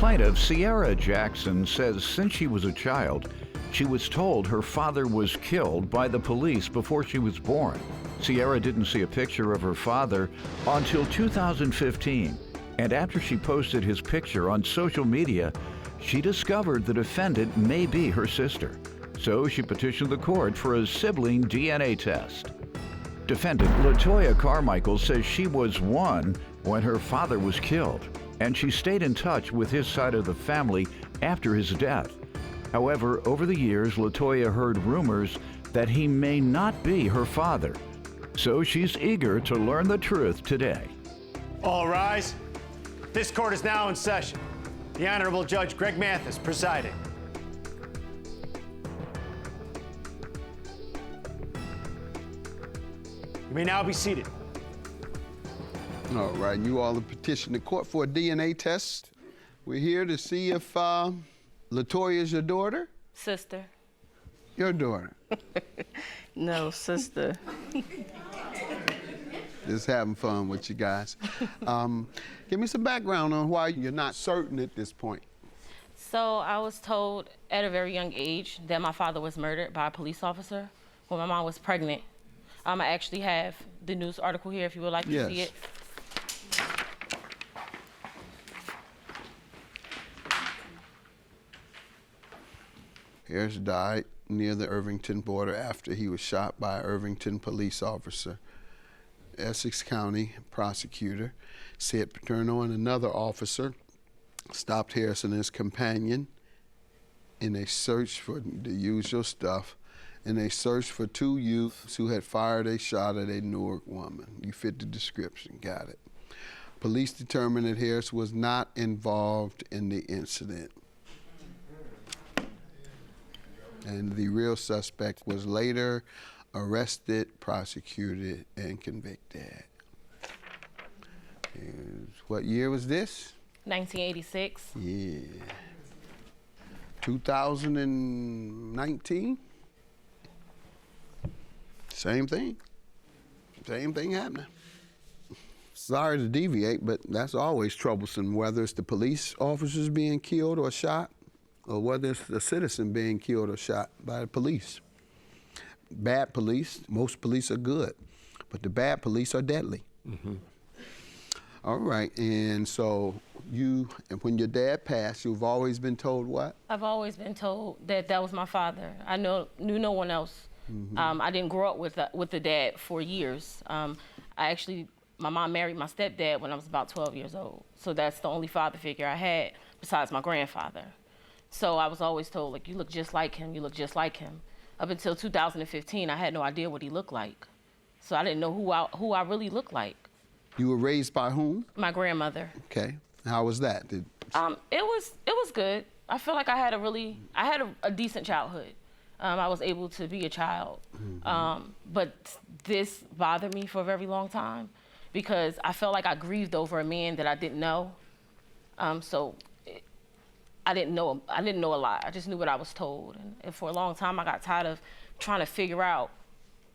Plaintiff Ciara Jackson says since she was a child, she was told her father was killed by the police before she was born. Ciara didn't see a picture of her father until 2015, and after she posted his picture on social media, she discovered the defendant may be her sister. So she petitioned the court for a sibling DNA test. Defendant Latoya Carmichael says she was one when her father was killed, and she stayed in touch with his side of the family after his death. However, over the years, Latoya heard rumors that he may not be her father. So she's eager to learn the truth today. All rise. This court is now in session. The Honorable Judge Greg Mathis presiding. You may now be seated. All right, you all have petitioned the court for a DNA test. We're here to see if Latoya is your daughter? Sister. Your daughter? No, sister. Just having fun with you guys. Give me some background on why you're not certain at this point. So I was told at a very young age that my father was murdered by a police officer when my mom was pregnant. I actually have the news article here if you would like to see it. Harris died near the Irvington border after he was shot by an Irvington police officer. Essex County prosecutor said Paterno and another officer stopped Harris and his companion in a search for the usual stuff, in a search for two youths who had fired a shot at a Newark woman. You fit the description, got it. Police determined that Harris was not involved in the incident. And the real suspect was later arrested, prosecuted, and convicted. What year was this? 1986. Yeah. 2019? Same thing. Same thing happening. Sorry to deviate, but that's always troublesome, whether it's the police officers being killed or shot, or whether it's a citizen being killed or shot by the police. Bad police, most police are good, but the bad police are deadly. Mm-hmm. All right, and so when your dad passed, you've always been told what? I've always been told that that was my father. I knew no one else. Mm-hmm. I didn't grow up with the dad for years. My mom married my stepdad when I was about 12 years old, so that's the only father figure I had besides my grandfather. So I was always told, like, you look just like him, you look just like him. Up until 2015, I had no idea what he looked like. So I didn't know who I really looked like. You were raised by whom? My grandmother. Okay. How was that? It was good. I feel like I had a decent childhood. I was able to be a child. Mm-hmm. But this bothered me for a very long time because I felt like I grieved over a man that I didn't know. I didn't know a lot. I just knew what I was told. And for a long time, I got tired of trying to figure out,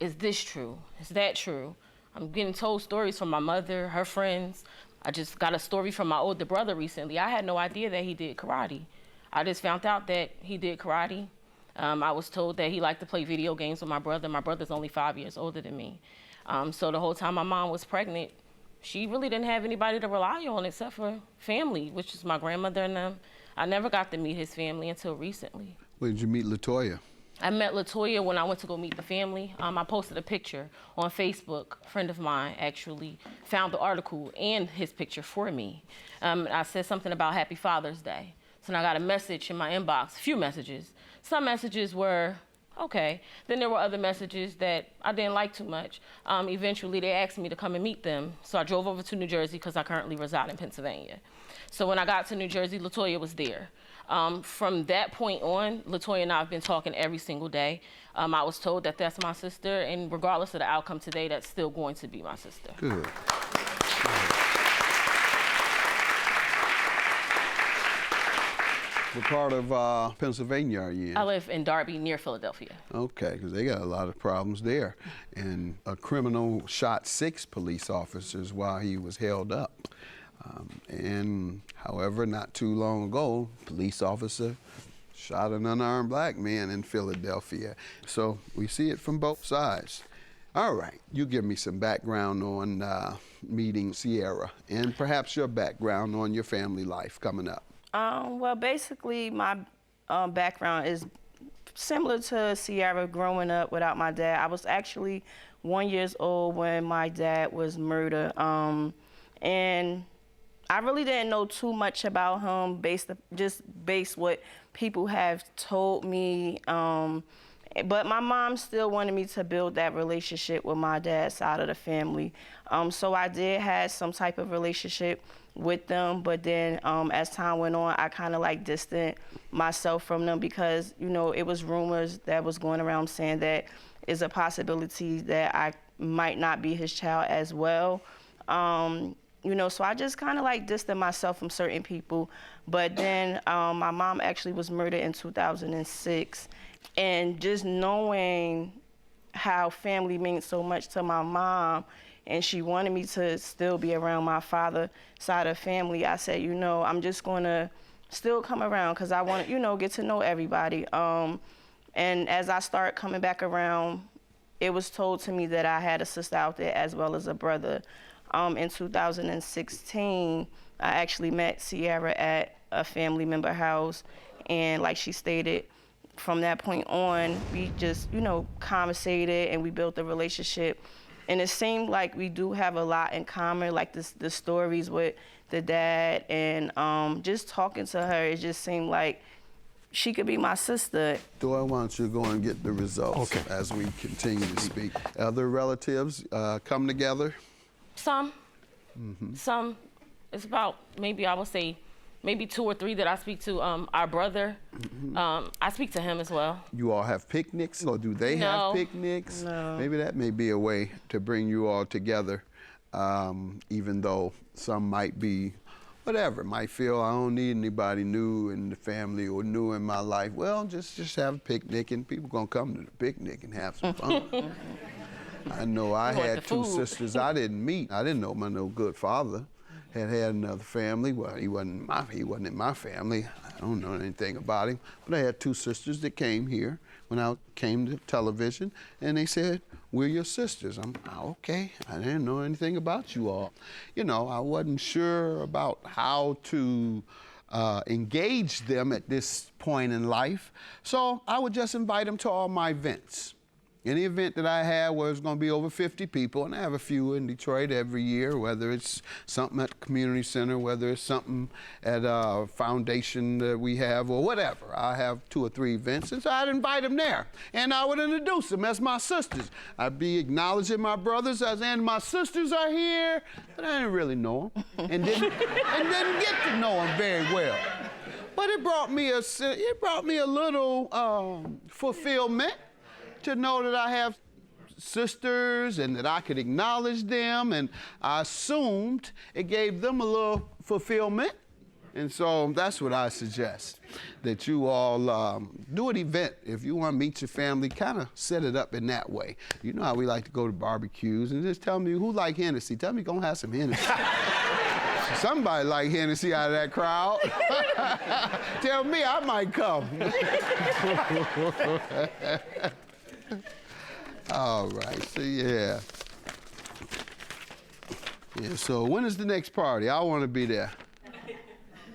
is this true? Is that true? I'm getting told stories from my mother, her friends. I just got a story from my older brother recently. I had no idea that he did karate. I just found out that he did karate. I was told that he liked to play video games with my brother. My brother's only 5 years older than me. So the whole time my mom was pregnant, she really didn't have anybody to rely on except for family, which is my grandmother and them. I never got to meet his family until recently. When did you meet Latoya? I met Latoya when I went to go meet the family. I posted a picture on Facebook. A friend of mine actually found the article and his picture for me. I said something about Happy Father's Day. So I got a message in my inbox, a few messages. Some messages were okay. Then there were other messages that I didn't like too much. Eventually, they asked me to come and meet them. So I drove over to New Jersey because I currently reside in Pennsylvania. So when I got to New Jersey, Latoya was there. From that point on, Latoya and I have been talking every single day. I was told that that's my sister, and regardless of the outcome today, that's still going to be my sister. Good. What part of Pennsylvania are you in? I live in Darby, near Philadelphia. Okay, because they got a lot of problems there. And a criminal shot 6 police officers while he was held up. And however, not too long ago, police officer shot an unarmed black man in Philadelphia. So we see it from both sides. All right, you give me some background on meeting Ciara and perhaps your background on your family life coming up. Well, basically, my background is similar to Ciara growing up without my dad. I was actually 1 year old when my dad was murdered. And I really didn't know too much about him based what people have told me. But my mom still wanted me to build that relationship with my dad's side of the family. So I did have some type of relationship with them, but then as time went on, I kind of like distanced myself from them because, you know, it was rumors that was going around saying that is a possibility that I might not be his child as well. You know, so I just kind of like distanced myself from certain people. But then my mom actually was murdered in 2006. And just knowing how family means so much to my mom, and she wanted me to still be around my father's side of family, I said, you know, I'm just going to still come around because I want to, you know, get to know everybody. And as I start coming back around, it was told to me that I had a sister out there as well as a brother. In 2016, I actually met Ciara at a family member house, and like she stated, from that point on, we just, you know, conversated and we built a relationship. And it seemed like we do have a lot in common, like the stories with the dad, and just talking to her, it just seemed like she could be my sister. Latoya, why don't you go and get the results as we continue to speak. Other relatives come together? Some. Some. It's about maybe, I would say, maybe 2 or 3 that I speak to. Our brother, I speak to him as well. You all have picnics, or do they have picnics? No. Maybe that may be a way to bring you all together, even though some might be, whatever, might feel I don't need anybody new in the family or new in my life. Well, just have a picnic, and people gonna come to the picnic and have some fun. I know I had 2 sisters I didn't meet. I didn't know my no good father had another family. Well, he wasn't in my family. I don't know anything about him. But I had 2 sisters that came here when I came to television, and they said, we're your sisters. I'm, okay, I didn't know anything about you all. You know, I wasn't sure about how to engage them at this point in life, so I would just invite them to all my events. Any event that I had where it's going to be over 50 people, and I have a few in Detroit every year, whether it's something at the community center, whether it's something at a foundation that we have, or whatever. I have 2 or 3 events, and so I'd invite them there, and I would introduce them as my sisters. I'd be acknowledging my brothers as, and my sisters are here, but I didn't really know them, and didn't get to know them very well. But it brought me a little fulfillment to know that I have sisters and that I could acknowledge them, and I assumed it gave them a little fulfillment. And so that's what I suggest, that you all do an event. If you want to meet your family, kind of set it up in that way. You know how we like to go to barbecues, and just tell me who like Hennessy. Tell me you're going to have some Hennessy. Somebody like Hennessy out of that crowd. Tell me, I might come. All right, so yeah, so when is the next party? I want to be there.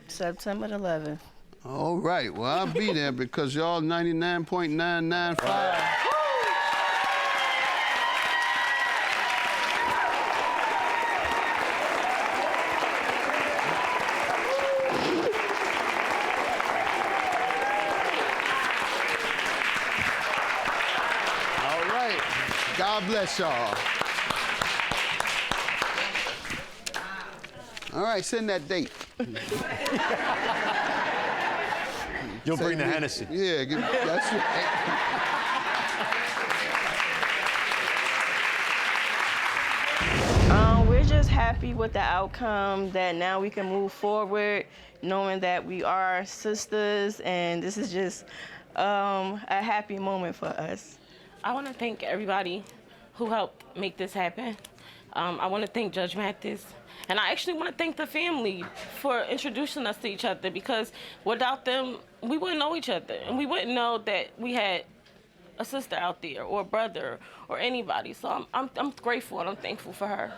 September 11th. All right, well, I'll be there because y'all 99.995. God bless y'all. All right, send that date. You'll bring the Hennessy. Yeah, that's right. We're just happy with the outcome, that now we can move forward knowing that we are sisters, and this is just a happy moment for us. I want to thank everybody who helped make this happen. I want to thank Judge Mathis, and I actually want to thank the family for introducing us to each other, because without them, we wouldn't know each other, and we wouldn't know that we had a sister out there or a brother or anybody. So I'm grateful and I'm thankful for her.